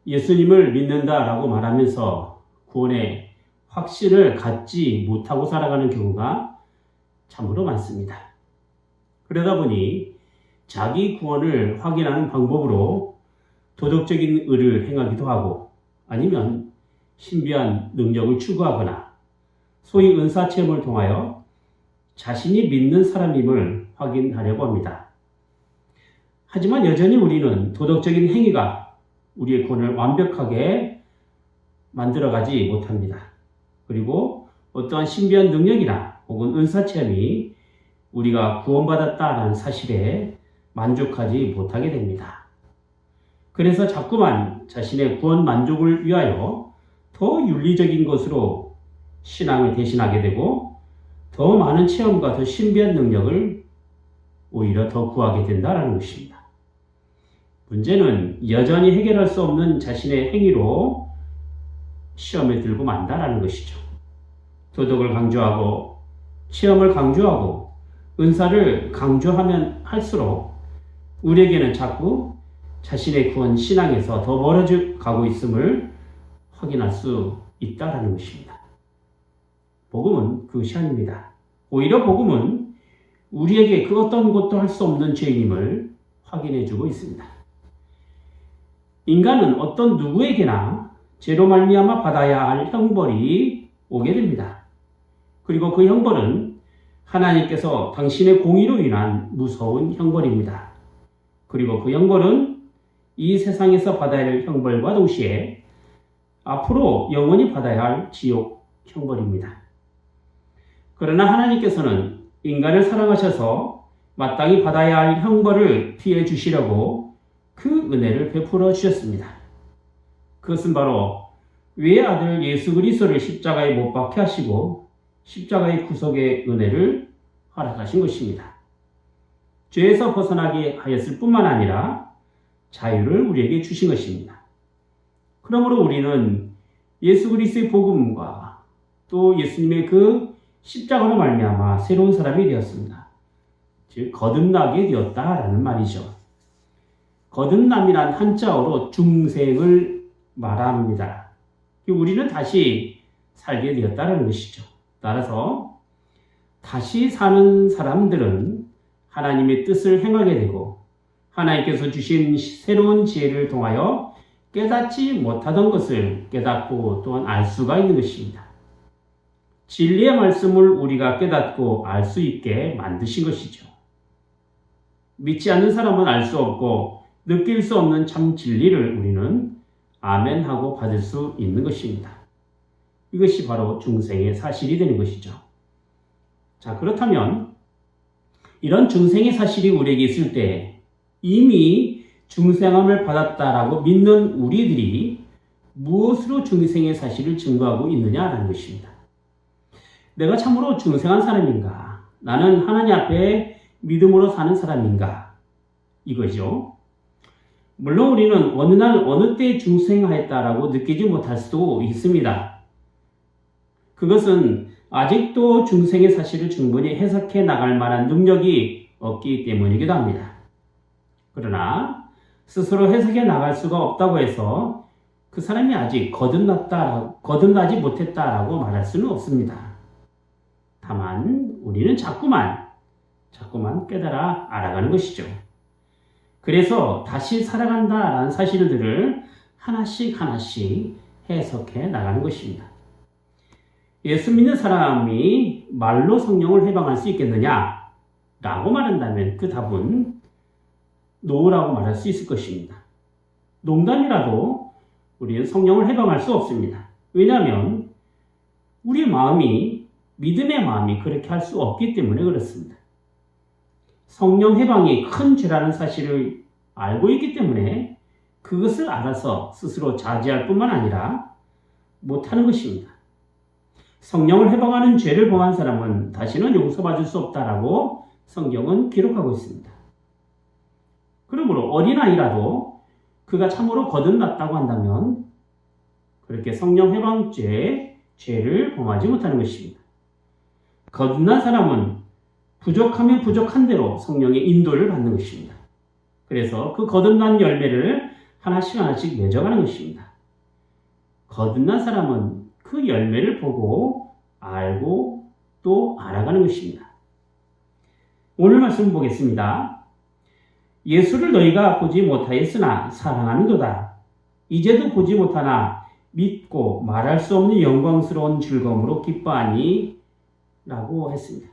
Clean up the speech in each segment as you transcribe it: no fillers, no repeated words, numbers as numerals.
예수님을 믿는다라고 말하면서 구원의 확신을 갖지 못하고 살아가는 경우가 참으로 많습니다. 그러다 보니 자기 구원을 확인하는 방법으로 도덕적인 의를 행하기도 하고 아니면 신비한 능력을 추구하거나 소위 은사체험을 통하여 자신이 믿는 사람임을 확인하려고 합니다. 하지만 여전히 우리는 도덕적인 행위가 우리의 구원을 완벽하게 만들어가지 못합니다. 그리고 어떠한 신비한 능력이나 혹은 은사체험이 우리가 구원받았다는 사실에 만족하지 못하게 됩니다. 그래서 자꾸만 자신의 구원 만족을 위하여 더 윤리적인 것으로 신앙을 대신하게 되고 더 많은 체험과 더 신비한 능력을 오히려 더 구하게 된다는 것입니다. 문제는 여전히 해결할 수 없는 자신의 행위로 시험에 들고 만다라는 것이죠. 도덕을 강조하고 체험을 강조하고 은사를 강조하면 할수록 우리에게는 자꾸 자신의 구원 신앙에서 더 멀어져 가고 있음을 확인할 수 있다는 것입니다. 복음은 그것이 아닙니다. 오히려 복음은 우리에게 그 어떤 것도 할 수 없는 죄인임을 확인해 주고 있습니다. 인간은 어떤 누구에게나 죄로 말미암아 받아야 할 형벌이 오게 됩니다. 그리고 그 형벌은 하나님께서 당신의 공의로 인한 무서운 형벌입니다. 그리고 그 형벌은 이 세상에서 받아야 할 형벌과 동시에 앞으로 영원히 받아야 할 지옥 형벌입니다. 그러나 하나님께서는 인간을 사랑하셔서 마땅히 받아야 할 형벌을 피해 주시려고 그 은혜를 베풀어 주셨습니다. 그것은 바로 외아들 예수 그리스도를 십자가에 못 박혀 하시고 십자가의 구속의 은혜를 허락하신 것입니다. 죄에서 벗어나게 하였을 뿐만 아니라 자유를 우리에게 주신 것입니다. 그러므로 우리는 예수 그리스도의 복음과 또 예수님의 그 십자가로 말미암아 새로운 사람이 되었습니다. 즉 거듭나게 되었다라는 말이죠. 거듭남이란 한자어로 중생을 말합니다. 우리는 다시 살게 되었다는 것이죠. 따라서 다시 사는 사람들은 하나님의 뜻을 행하게 되고 하나님께서 주신 새로운 지혜를 통하여 깨닫지 못하던 것을 깨닫고 또한 알 수가 있는 것입니다. 진리의 말씀을 우리가 깨닫고 알 수 있게 만드신 것이죠. 믿지 않는 사람은 알 수 없고 느낄 수 없는 참 진리를 우리는 아멘하고 받을 수 있는 것입니다. 이것이 바로 중생의 사실이 되는 것이죠. 자, 그렇다면 이런 중생의 사실이 우리에게 있을 때 이미 중생함을 받았다라고 믿는 우리들이 무엇으로 중생의 사실을 증거하고 있느냐라는 것입니다. 내가 참으로 중생한 사람인가? 나는 하나님 앞에 믿음으로 사는 사람인가? 이거죠. 물론 우리는 어느 날 어느 때 중생하였다라고 느끼지 못할 수도 있습니다. 그것은 아직도 중생의 사실을 충분히 해석해 나갈 만한 능력이 없기 때문이기도 합니다. 그러나 스스로 해석해 나갈 수가 없다고 해서 그 사람이 아직 거듭나지 못했다라고 말할 수는 없습니다. 다만 우리는 자꾸만 깨달아 알아가는 것이죠. 그래서 다시 살아간다라는 사실들을 하나씩 해석해 나가는 것입니다. 예수 믿는 사람이 말로 성령을 해방할 수 있겠느냐? 라고 말한다면 그 답은 노라고 말할 수 있을 것입니다. 농담이라도 우리는 성령을 해방할 수 없습니다. 왜냐하면 우리의 마음이 믿음의 마음이 그렇게 할 수 없기 때문에 그렇습니다. 성령 해방이 큰 죄라는 사실을 알고 있기 때문에 그것을 알아서 스스로 자제할 뿐만 아니라 못하는 것입니다. 성령을 해방하는 죄를 범한 사람은 다시는 용서받을 수 없다라고 성경은 기록하고 있습니다. 그러므로 어린아이라도 그가 참으로 거듭났다고 한다면 그렇게 성령 해방죄의 죄를 범하지 못하는 것입니다. 거듭난 사람은 부족하면 부족한 대로 성령의 인도를 받는 것입니다. 그래서 그 거듭난 열매를 하나씩 하나씩 맺어가는 것입니다. 거듭난 사람은 그 열매를 보고 알고 또 알아가는 것입니다. 오늘 말씀 보겠습니다. 예수를 너희가 보지 못하였으나 사랑하는도다. 이제도 보지 못하나 믿고 말할 수 없는 영광스러운 즐거움으로 기뻐하니 라고 했습니다.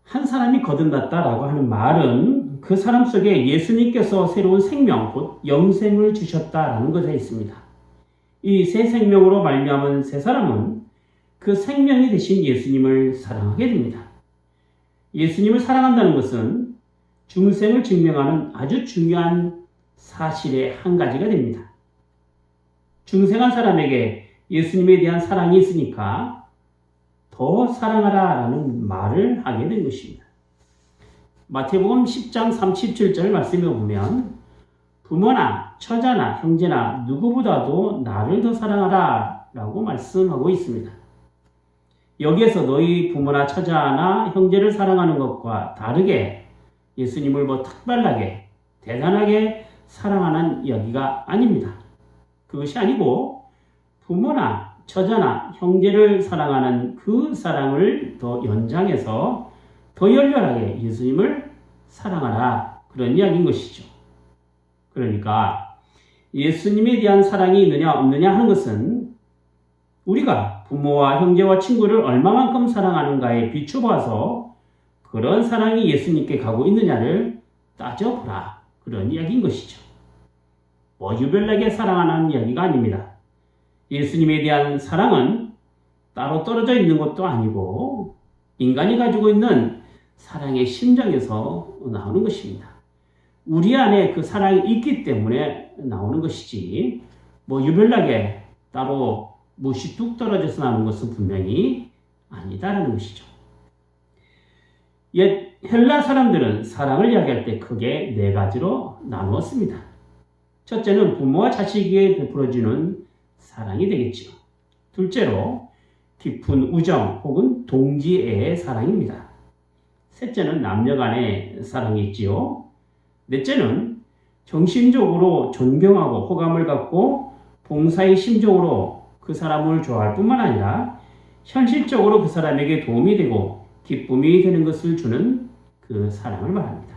한 사람이 거듭났다라고 하는 말은 그 사람 속에 예수님께서 새로운 생명, 곧 영생을 주셨다라는 것에 있습니다. 이 새 생명으로 말미암은 새 사람은 그 생명이 되신 예수님을 사랑하게 됩니다. 예수님을 사랑한다는 것은 중생을 증명하는 아주 중요한 사실의 한 가지가 됩니다. 중생한 사람에게 예수님에 대한 사랑이 있으니까 더 사랑하라라는 말을 하게 된 것입니다. 마태복음 10장 37절 말씀에 보면 부모나 처자나 형제나 누구보다도 나를 더 사랑하라 라고 말씀하고 있습니다. 여기에서 너희 부모나 처자나 형제를 사랑하는 것과 다르게 예수님을 뭐 특별하게 대단하게 사랑하는 이야기가 아닙니다. 그것이 아니고 부모나 처자나 형제를 사랑하는 그 사랑을 더 연장해서 더 열렬하게 예수님을 사랑하라 그런 이야기인 것이죠. 그러니까 예수님에 대한 사랑이 있느냐 없느냐 하는 것은 우리가 부모와 형제와 친구를 얼마만큼 사랑하는가에 비추어서 그런 사랑이 예수님께 가고 있느냐를 따져보라 그런 이야기인 것이죠. 뭐 유별나게 사랑하는 이야기가 아닙니다. 예수님에 대한 사랑은 따로 떨어져 있는 것도 아니고 인간이 가지고 있는 사랑의 심정에서 나오는 것입니다. 우리 안에 그 사랑이 있기 때문에 나오는 것이지 뭐 유별나게 따로 무엇이 뚝 떨어져서 나오는 것은 분명히 아니다라는 것이죠. 옛 헬라 사람들은 사랑을 이야기할 때 크게 네 가지로 나누었습니다. 첫째는 부모와 자식에게 베풀어주는 사랑이 되겠죠. 둘째로 깊은 우정 혹은 동지애의 사랑입니다. 셋째는 남녀 간의 사랑이 있지요. 넷째는 정신적으로 존경하고 호감을 갖고 봉사의 심정으로 그 사람을 좋아할 뿐만 아니라 현실적으로 그 사람에게 도움이 되고 기쁨이 되는 것을 주는 그 사랑을 말합니다.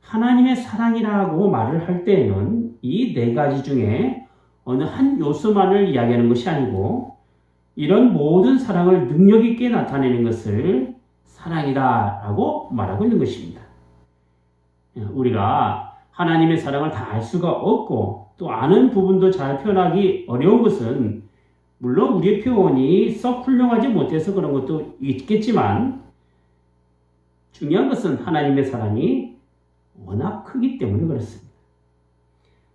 하나님의 사랑이라고 말을 할 때에는 이 네 가지 중에 어느 한 요소만을 이야기하는 것이 아니고 이런 모든 사랑을 능력 있게 나타내는 것을 사랑이다라고 말하고 있는 것입니다. 우리가 하나님의 사랑을 다 알 수가 없고 또 아는 부분도 잘 표현하기 어려운 것은 물론 우리의 표현이 썩 훌륭하지 못해서 그런 것도 있겠지만 중요한 것은 하나님의 사랑이 워낙 크기 때문에 그렇습니다.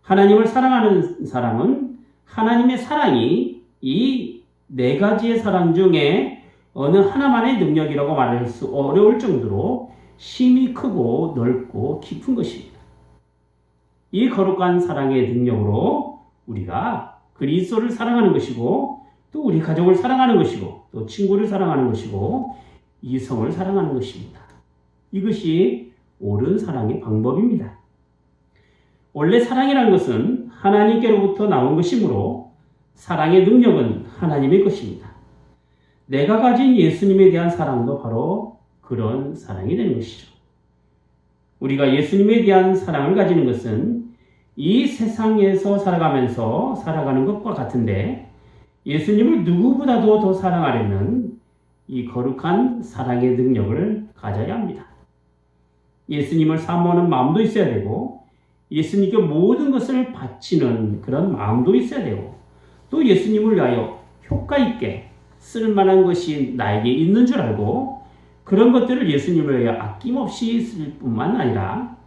하나님을 사랑하는 사람은 하나님의 사랑이 이 네 가지의 사랑 중에 어느 하나만의 능력이라고 말할 수 어려울 정도로 힘이 크고 넓고 깊은 것입니다. 이 거룩한 사랑의 능력으로 우리가 그리스도를 사랑하는 것이고 또 우리 가족을 사랑하는 것이고 또 친구를 사랑하는 것이고 이성을 사랑하는 것입니다. 이것이 옳은 사랑의 방법입니다. 원래 사랑이라는 것은 하나님께로부터 나온 것이므로 사랑의 능력은 하나님의 것입니다. 내가 가진 예수님에 대한 사랑도 바로 그런 사랑이 되는 것이죠. 우리가 예수님에 대한 사랑을 가지는 것은 이 세상에서 살아가면서 살아가는 것과 같은데 예수님을 누구보다도 더 사랑하려면 이 거룩한 사랑의 능력을 가져야 합니다. 예수님을 사모하는 마음도 있어야 되고 예수님께 모든 것을 바치는 그런 마음도 있어야 되고 또 예수님을 위하여 효과 있게 쓸 만한 것이 나에게 있는 줄 알고 그런 것들을 예수님을 위하여 아낌없이 쓸 뿐만 아니라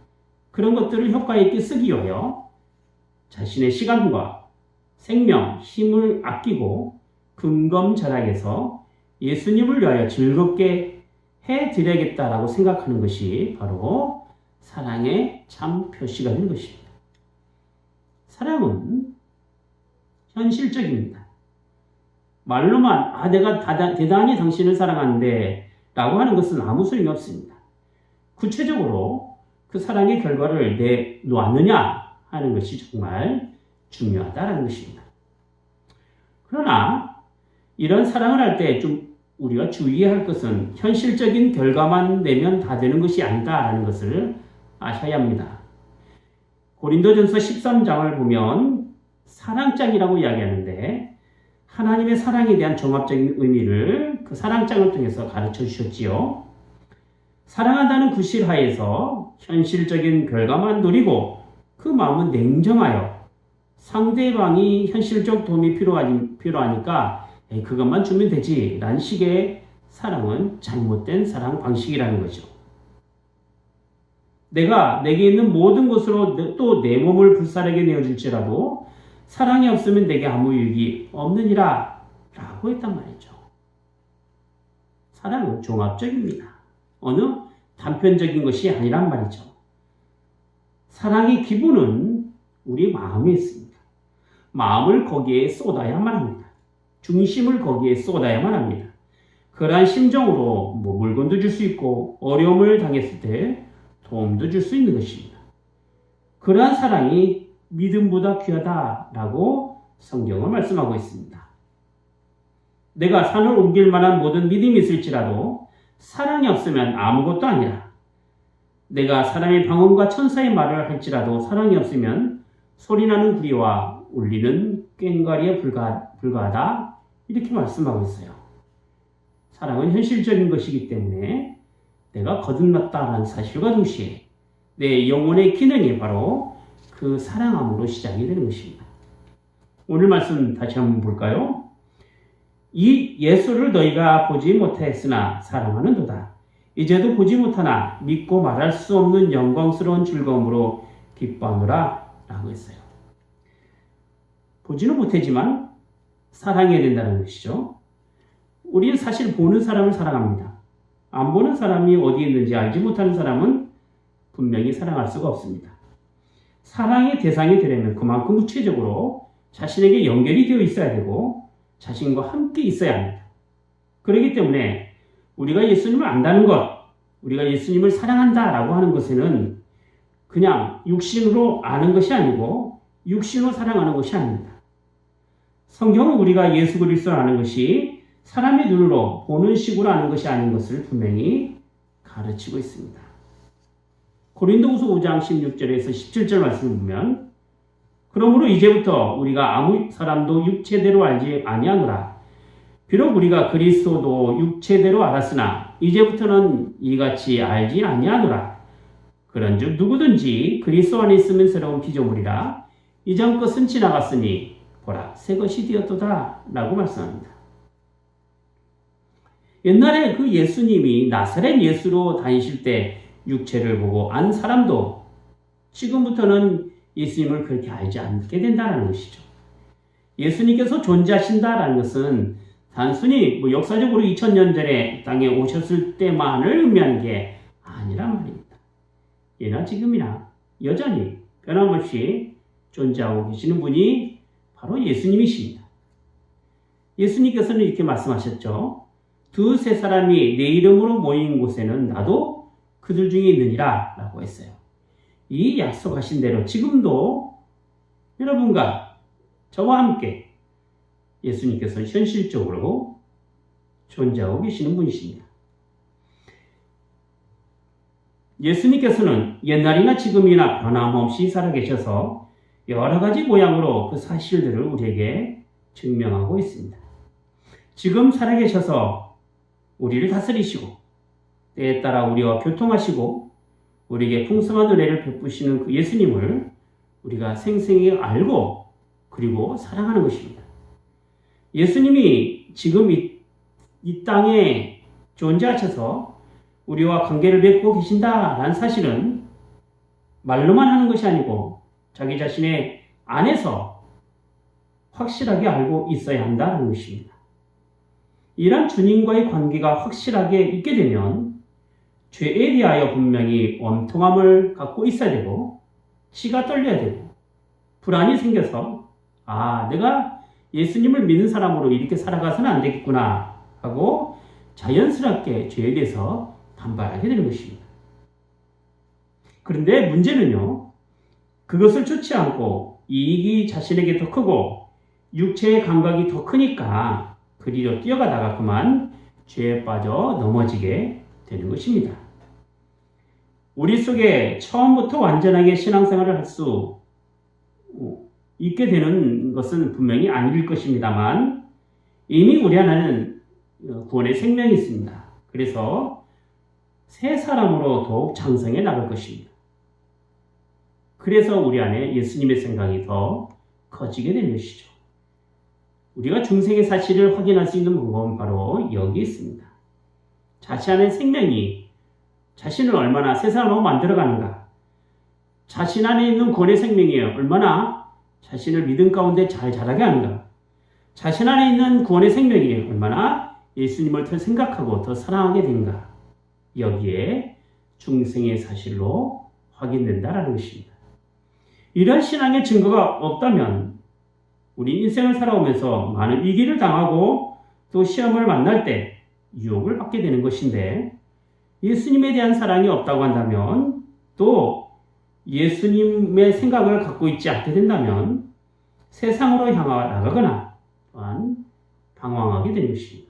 그런 것들을 효과 있게 쓰기 위하여 자신의 시간과 생명, 힘을 아끼고 금검절약해서 예수님을 위하여 즐겁게 해드려야겠다라고 생각하는 것이 바로 사랑의 참 표시가 되는 것입니다. 사랑은 현실적입니다. 말로만 내가 대단히 당신을 사랑하는데 라고 하는 것은 아무 소용이 없습니다. 구체적으로 그 사랑의 결과를 내놓았느냐 하는 것이 정말 중요하다는 것입니다. 그러나 이런 사랑을 할 때 좀 우리가 주의해야 할 것은 현실적인 결과만 내면 다 되는 것이 아니다라는 것을 아셔야 합니다. 고린도전서 13장을 보면 사랑장이라고 이야기하는데 하나님의 사랑에 대한 종합적인 의미를 그 사랑장을 통해서 가르쳐 주셨지요. 사랑한다는 그 실하에서 현실적인 결과만 노리고 그 마음은 냉정하여 상대방이 현실적 도움이 필요하니까 그것만 주면 되지 라는 식의 사랑은 잘못된 사랑 방식이라는 거죠. 내가 내게 있는 모든 것으로 또 내 몸을 불사르게 내어줄지라도 사랑이 없으면 내게 아무 유익이 없느니라 라고 했단 말이죠. 사랑은 종합적입니다. 어느 단편적인 것이 아니란 말이죠. 사랑의 기본은 우리 마음에 있습니다. 마음을 거기에 쏟아야만 합니다. 중심을 거기에 쏟아야만 합니다. 그러한 심정으로 물건도 줄 수 있고 어려움을 당했을 때 도움도 줄 수 있는 것입니다. 그러한 사랑이 믿음보다 귀하다라고 성경은 말씀하고 있습니다. 내가 산을 옮길 만한 모든 믿음이 있을지라도 사랑이 없으면 아무것도 아니라 내가 사람의 방언과 천사의 말을 할지라도 사랑이 없으면 소리나는 구리와 울리는 꽹과리에 불과하다 이렇게 말씀하고 있어요. 사랑은 현실적인 것이기 때문에 내가 거듭났다는 사실과 동시에 내 영혼의 기능이 바로 그 사랑함으로 시작이 되는 것입니다. 오늘 말씀 다시 한번 볼까요? 이 예수를 너희가 보지 못하였으나 사랑하는도다. 이제도 보지 못하나 믿고 말할 수 없는 영광스러운 즐거움으로 기뻐하노라 라고 했어요. 보지는 못하지만 사랑해야 된다는 것이죠. 우리는 사실 보는 사람을 사랑합니다. 안 보는 사람이 어디에 있는지 알지 못하는 사람은 분명히 사랑할 수가 없습니다. 사랑의 대상이 되려면 그만큼 구체적으로 자신에게 연결이 되어 있어야 되고 자신과 함께 있어야 합니다. 그렇기 때문에 우리가 예수님을 안다는 것, 우리가 예수님을 사랑한다라고 하는 것에는 그냥 육신으로 아는 것이 아니고 육신으로 사랑하는 것이 아닙니다. 성경은 우리가 예수 그리스도를 아는 것이 사람의 눈으로 보는 식으로 아는 것이 아닌 것을 분명히 가르치고 있습니다. 고린도후서 5장 16절에서 17절 말씀을 보면 그러므로 이제부터 우리가 아무 사람도 육체대로 알지 아니하노라. 비록 우리가 그리스도도 육체대로 알았으나 이제부터는 이같이 알지 아니하노라. 그런즉 누구든지 그리스도 안에 있으면 새로운 피조물이라. 이전 것은 지나갔으니 보라 새 것이 되었도다 라고 말씀합니다. 옛날에 그 예수님이 나사렛 예수로 다니실 때 육체를 보고 안 사람도 지금부터는 예수님을 그렇게 알지 않게 된다는 것이죠. 예수님께서 존재하신다라는 것은 단순히 역사적으로 2000년 전에 땅에 오셨을 때만을 의미하는 게 아니란 말입니다. 예나 지금이나 여전히 변함없이 존재하고 계시는 분이 바로 예수님이십니다. 예수님께서는 이렇게 말씀하셨죠. 두세 사람이 내 이름으로 모인 곳에는 나도 그들 중에 있느니라 라고 했어요. 이 약속하신 대로 지금도 여러분과 저와 함께 예수님께서는 현실적으로 존재하고 계시는 분이십니다. 예수님께서는 옛날이나 지금이나 변함없이 살아계셔서 여러 가지 모양으로 그 사실들을 우리에게 증명하고 있습니다. 지금 살아계셔서 우리를 다스리시고 때에 따라 우리와 교통하시고 우리에게 풍성한 은혜를 베푸시는 그 예수님을 우리가 생생히 알고 그리고 사랑하는 것입니다. 예수님이 지금 이 땅에 존재하셔서 우리와 관계를 맺고 계신다라는 사실은 말로만 하는 것이 아니고 자기 자신의 안에서 확실하게 알고 있어야 한다는 것입니다. 이런 주님과의 관계가 확실하게 있게 되면 죄에 대하여 분명히 원통함을 갖고 있어야 되고 치가 떨려야 되고 불안이 생겨서 내가 예수님을 믿는 사람으로 이렇게 살아가서는 안 되겠구나 하고 자연스럽게 죄에 대해서 반발하게 되는 것입니다. 그런데 문제는요, 그것을 좋지 않고 이익이 자신에게 더 크고 육체의 감각이 더 크니까 그리로 뛰어가다가 그만 죄에 빠져 넘어지게 되는 것입니다. 우리 속에 처음부터 완전하게 신앙생활을 할 수 있게 되는 것은 분명히 아닐 것입니다만 이미 우리 안에는 구원의 생명이 있습니다. 그래서 새 사람으로 더욱 장성해 나갈 것입니다. 그래서 우리 안에 예수님의 생각이 더 커지게 되는 것이죠. 우리가 중생의 사실을 확인할 수 있는 방법은 바로 여기 있습니다. 자신 안의 생명이 자신을 얼마나 새 사람으로 만들어가는가, 자신 안에 있는 구원의 생명이 얼마나 자신을 믿음 가운데 잘 자라게 하는가, 자신 안에 있는 구원의 생명이 얼마나 예수님을 더 생각하고 더 사랑하게 되는가, 여기에 중생의 사실로 확인된다라는 것입니다. 이런 신앙의 증거가 없다면 우리 인생을 살아오면서 많은 위기를 당하고 또 시험을 만날 때 유혹을 받게 되는 것인데, 예수님에 대한 사랑이 없다고 한다면, 또 예수님의 생각을 갖고 있지 않게 된다면 세상으로 나가거나 또한 방황하게 되는 것입니다.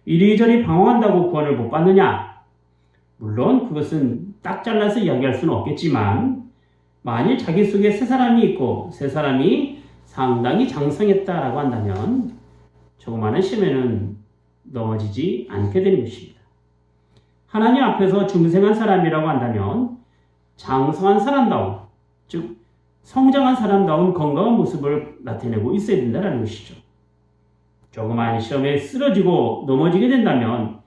이리저리 방황한다고 구원을 못 받느냐? 물론 그것은 딱 잘라서 이야기할 수는 없겠지만, 만일 자기 속에 새 사람이 있고 새 사람이 상당히 장성했다라고 한다면 조그마한 시험에는 넘어지지 않게 되는 것입니다. 하나님 앞에서 중생한 사람이라고 한다면 장성한 사람다운, 즉 성장한 사람다운 건강한 모습을 나타내고 있어야 된다는 것이죠. 조그마한 시험에 쓰러지고 넘어지게 된다면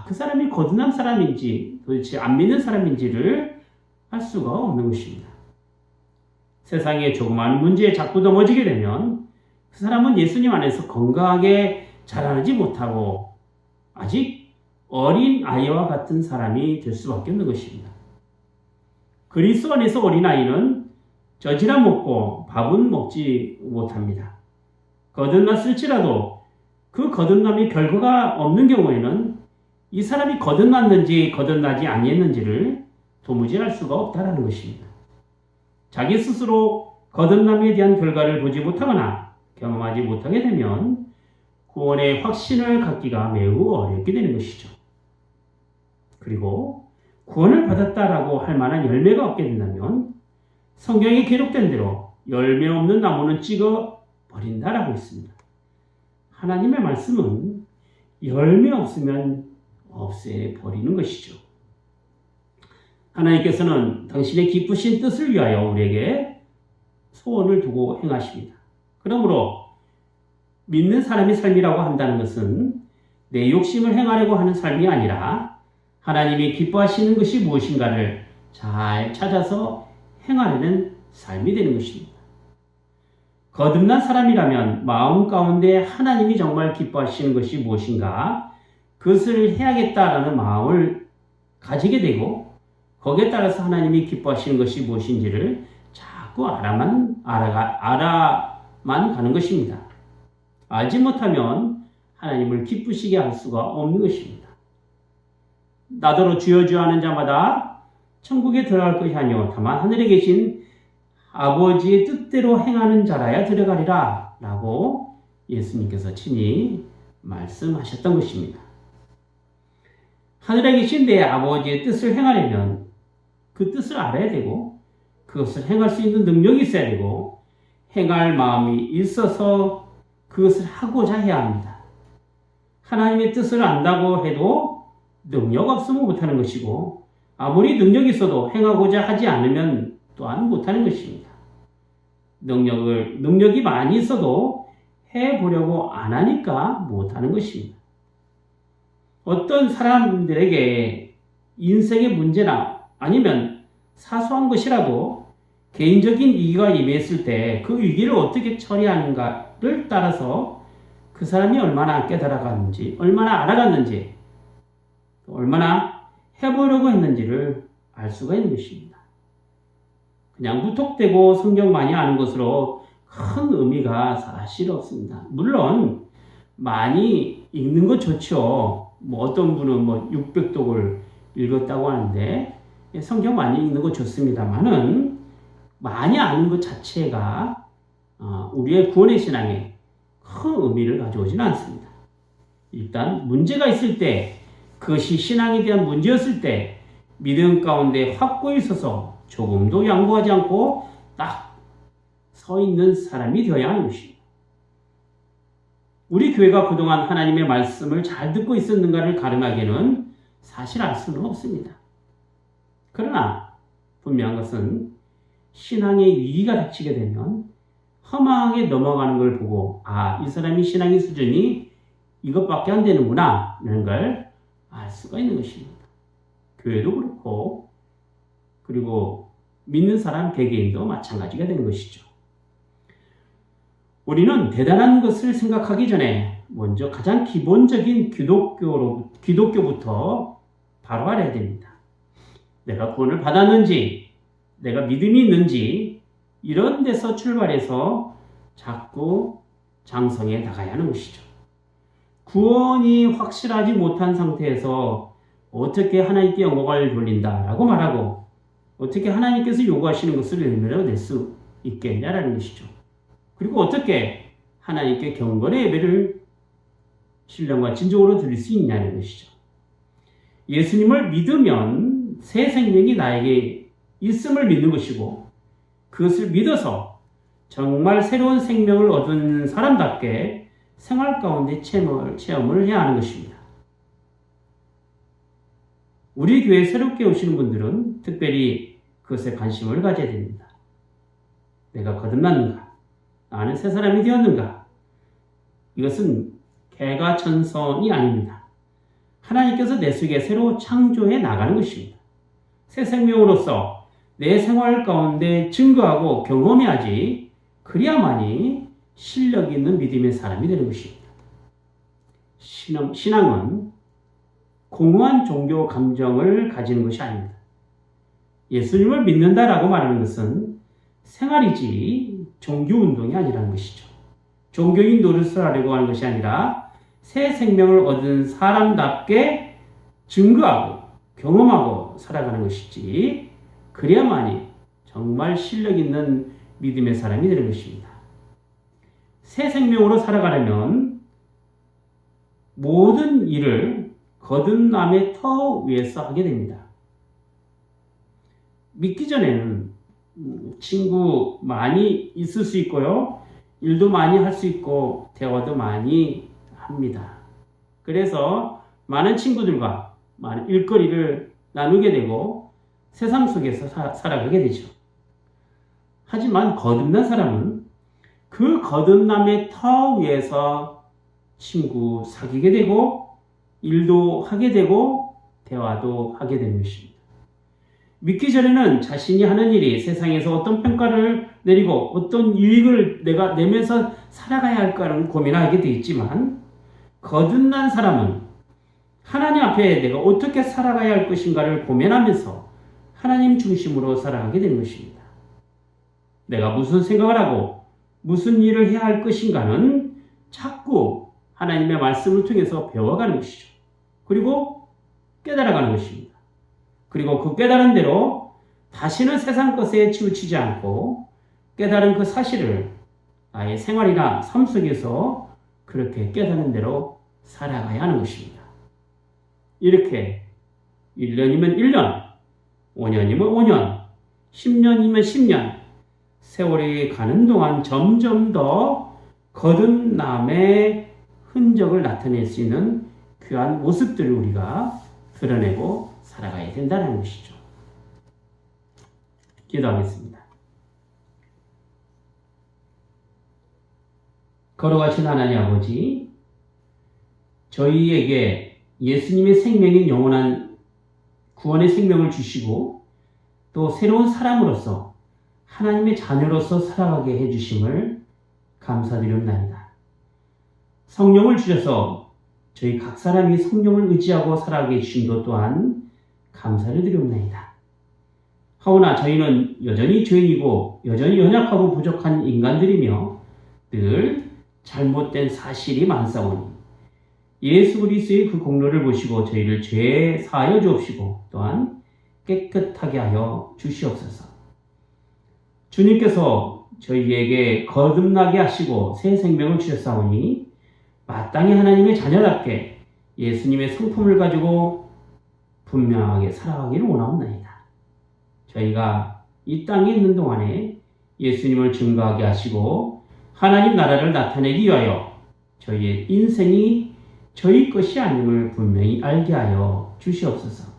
그 사람이 거듭난 사람인지 도대체 안 믿는 사람인지를 알 수가 없는 것입니다. 세상의 조그마한 문제에 자꾸 넘어지게 되면 그 사람은 예수님 안에서 건강하게 자라나지 못하고 아직 어린 아이와 같은 사람이 될 수밖에 없는 것입니다. 그리스도 안에서 어린아이는 젖이나 먹고 밥은 먹지 못합니다. 거듭났을지라도 그 거듭남이 결과가 없는 경우에는 이 사람이 거듭났는지 거듭나지 아니했는지를 도무지 알 수가 없다는 것입니다. 자기 스스로 거듭남에 대한 결과를 보지 못하거나 경험하지 못하게 되면 구원의 확신을 갖기가 매우 어렵게 되는 것이죠. 그리고 구원을 받았다라고 할 만한 열매가 없게 된다면 성경에 기록된 대로 열매 없는 나무는 찍어 버린다라고 했습니다. 하나님의 말씀은 열매 없으면 없애 버리는 것이죠. 하나님께서는 당신의 기쁘신 뜻을 위하여 우리에게 소원을 두고 행하십니다. 그러므로 믿는 사람의 삶이라고 한다는 것은 내 욕심을 행하려고 하는 삶이 아니라 하나님이 기뻐하시는 것이 무엇인가를 잘 찾아서 행하려는 삶이 되는 것입니다. 거듭난 사람이라면 마음 가운데 하나님이 정말 기뻐하시는 것이 무엇인가 그것을 해야겠다라는 마음을 가지게 되고 거기에 따라서 하나님이 기뻐하시는 것이 무엇인지를 자꾸 알아만 가는 것입니다. 알지 못하면 하나님을 기쁘시게 할 수가 없는 것입니다. 나더러 주여 주여 하는 자마다 천국에 들어갈 것이 아니요 다만 하늘에 계신 아버지의 뜻대로 행하는 자라야 들어가리라 라고 예수님께서 친히 말씀하셨던 것입니다. 하늘에 계신 내 아버지의 뜻을 행하려면 그 뜻을 알아야 되고 그것을 행할 수 있는 능력이 있어야 되고 행할 마음이 있어서 그것을 하고자 해야 합니다. 하나님의 뜻을 안다고 해도 능력 없으면 못하는 것이고 아무리 능력이 있어도 행하고자 하지 않으면 또한 못하는 것입니다. 능력이 많이 있어도 해보려고 안 하니까 못하는 것입니다. 어떤 사람들에게 인생의 문제나 아니면 사소한 것이라도 개인적인 위기가 임했을 때 그 위기를 어떻게 처리하는가를 따라서 그 사람이 얼마나 깨달아갔는지, 얼마나 알아갔는지, 얼마나 해보려고 했는지를 알 수가 있는 것입니다. 그냥 무턱대고 성경 많이 아는 것으로 큰 의미가 사실 없습니다. 물론 많이 읽는 것 좋죠. 어떤 분은 600독을 읽었다고 하는데 성경 많이 읽는 거 좋습니다만은 많이 아는 것 자체가 우리의 구원의 신앙에 큰 의미를 가져오지는 않습니다. 일단 문제가 있을 때, 그것이 신앙에 대한 문제였을 때 믿음 가운데 확고히 서서 조금도 양보하지 않고 딱 서 있는 사람이 되어야 하는 것입니다. 우리 교회가 그동안 하나님의 말씀을 잘 듣고 있었는가를 가늠하기에는 사실 알 수는 없습니다. 그러나 분명한 것은 신앙의 위기가 닥치게 되면 허망하게 넘어가는 걸 보고 이 사람이 신앙의 수준이 이것밖에 안 되는구나 라는 걸 알 수가 있는 것입니다. 교회도 그렇고 그리고 믿는 사람 개개인도 마찬가지가 되는 것이죠. 우리는 대단한 것을 생각하기 전에 먼저 가장 기본적인 기독교부터 바로 알아야 됩니다. 내가 구원을 받았는지, 내가 믿음이 있는지 이런 데서 출발해서 자꾸 장성해 나가야 하는 것이죠. 구원이 확실하지 못한 상태에서 어떻게 하나님께 영광을 돌린다라고 말하고 어떻게 하나님께서 요구하시는 것을 의미로 낼 수 있겠냐라는 것이죠. 그리고 어떻게 하나님께 경건의 예배를 신령과 진정으로 드릴 수 있냐는 것이죠. 예수님을 믿으면 새 생명이 나에게 있음을 믿는 것이고 그것을 믿어서 정말 새로운 생명을 얻은 사람답게 생활 가운데 체험을 해야 하는 것입니다. 우리 교회에 새롭게 오시는 분들은 특별히 그것에 관심을 가져야 됩니다. 내가 거듭났는가? 나는 새 사람이 되었는가? 이것은 개가천선이 아닙니다. 하나님께서 내 속에 새로 창조해 나가는 것입니다. 새 생명으로서 내 생활 가운데 증거하고 경험해야지 그래야만이 실력 있는 믿음의 사람이 되는 것입니다. 신앙은 공허한 종교 감정을 가지는 것이 아닙니다. 예수님을 믿는다라고 말하는 것은 생활이지 종교운동이 아니라는 것이죠. 종교인 노릇을 하려고 하는 것이 아니라 새 생명을 얻은 사람답게 증거하고 경험하고 살아가는 것이지 그래야만이 정말 실력 있는 믿음의 사람이 되는 것입니다. 새 생명으로 살아가려면 모든 일을 거듭남의 터 위에서 하게 됩니다. 믿기 전에는 친구 많이 있을 수 있고요. 일도 많이 할 수 있고 대화도 많이 합니다. 그래서 많은 친구들과 많은 일거리를 나누게 되고 세상 속에서 살아가게 되죠. 하지만 거듭난 사람은 그 거듭남의 터 위에서 친구 사귀게 되고 일도 하게 되고 대화도 하게 되는 것입니다. 믿기 전에는 자신이 하는 일이 세상에서 어떤 평가를 내리고 어떤 유익을 내가 내면서 살아가야 할까를 고민하게 되어 있지만 거듭난 사람은 하나님 앞에 내가 어떻게 살아가야 할 것인가를 고민하면서 하나님 중심으로 살아가게 되는 것입니다. 내가 무슨 생각을 하고 무슨 일을 해야 할 것인가는 자꾸 하나님의 말씀을 통해서 배워가는 것이죠. 그리고 깨달아가는 것입니다. 그리고 그 깨달은 대로 다시는 세상 것에 치우치지 않고 깨달은 그 사실을 나의 생활이나 삶 속에서 그렇게 깨닫는 대로 살아가야 하는 것입니다. 이렇게 1년이면 1년, 5년이면 5년, 10년이면 10년, 세월이 가는 동안 점점 더 거듭남의 흔적을 나타낼 수 있는 귀한 모습들을 우리가 드러내고 살아가야 된다는 것이죠. 기도하겠습니다. 걸어가신 하나님 아버지, 저희에게 예수님의 생명인 영원한 구원의 생명을 주시고 또 새로운 사람으로서 하나님의 자녀로서 살아가게 해주심을 감사드립니다. 성령을 주셔서 저희 각 사람이 성령을 의지하고 살아가게 해주심도 또한 감사를 드립니다. 하오나 저희는 여전히 죄인이고 여전히 연약하고 부족한 인간들이며 늘 잘못된 사실이 많사오니 예수 그리스도의 그 공로를 보시고 저희를 죄 사하여 주옵시고 또한 깨끗하게 하여 주시옵소서. 주님께서 저희에게 거듭나게 하시고 새 생명을 주셨사오니 마땅히 하나님의 자녀답게 예수님의 성품을 가지고 분명하게 살아가기를 원하옵나이다. 저희가 이 땅에 있는 동안에 예수님을 증거하게 하시고 하나님 나라를 나타내기 위하여 저희의 인생이 저희 것이 아님을 분명히 알게 하여 주시옵소서.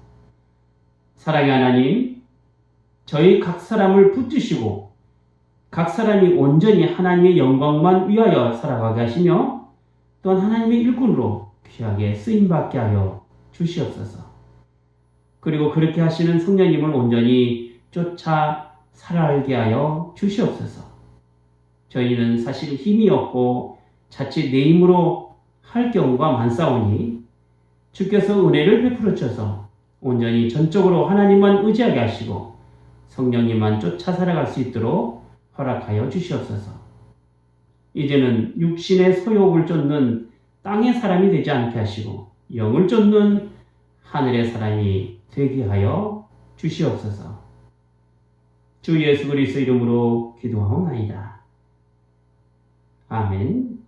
사랑의 하나님, 저희 각 사람을 붙드시고 각 사람이 온전히 하나님의 영광만 위하여 살아가게 하시며 또한 하나님의 일꾼으로 귀하게 쓰임받게 하여 주시옵소서. 그리고 그렇게 하시는 성령님을 온전히 쫓아 살아가게 하여 주시옵소서. 저희는 사실 힘이 없고 자칫 내 힘으로 할 경우가 많사오니 주께서 은혜를 베풀어 주셔서 온전히 전적으로 하나님만 의지하게 하시고 성령님만 쫓아 살아갈 수 있도록 허락하여 주시옵소서. 이제는 육신의 소욕을 쫓는 땅의 사람이 되지 않게 하시고 영을 쫓는 하늘의 사람이 되게 하여 주시옵소서. 주 예수 그리스도 이름으로 기도하옵나이다. 아멘.